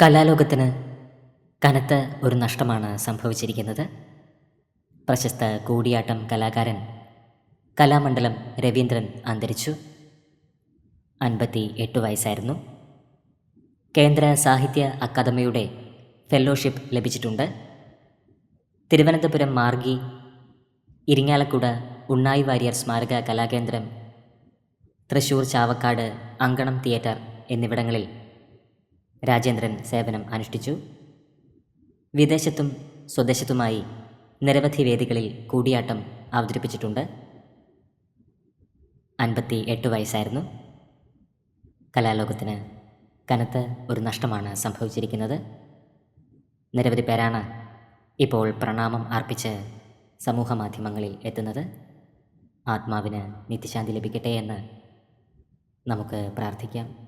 കലാലോകത്തിന് കനത്ത ഒരു നഷ്ടമാണ് സംഭവിച്ചിരിക്കുന്നത്. പ്രശസ്ത കൂടിയാട്ടം കലാകാരൻ കലാമണ്ഡലം രവീന്ദ്രൻ അന്തരിച്ചു. 58 വയസ്സായിരുന്നു. കേന്ദ്ര സാഹിത്യ അക്കാദമിയുടെ ഫെല്ലോഷിപ്പ് ലഭിച്ചിട്ടുണ്ട്. തിരുവനന്തപുരം മാർഗി, ഇരിങ്ങാലക്കുട ഉണ്ണായി വാര്യർ സ്മാരക കലാകേന്ദ്രം, തൃശ്ശൂർ ചാവക്കാട് അങ്കണം തിയേറ്റർ എന്നിവിടങ്ങളിൽ രാജേന്ദ്രൻ സേവനം അനുഷ്ഠിച്ചു. വിദേശത്തും സ്വദേശത്തുമായി നിരവധി വേദികളിൽ കൂടിയാട്ടം അവതരിപ്പിച്ചിട്ടുണ്ട്. 58 വയസ്സായിരുന്നു. കലാലോകത്തിന് കനത്ത ഒരു നഷ്ടമാണ് സംഭവിച്ചിരിക്കുന്നത്. നിരവധി പേരാണ് ഇപ്പോൾ പ്രണാമം അർപ്പിച്ച് സമൂഹ മാധ്യമങ്ങളിൽ എത്തുന്നത്. ആത്മാവിന് നിത്യശാന്തി ലഭിക്കട്ടെ എന്ന് നമുക്ക് പ്രാർത്ഥിക്കാം.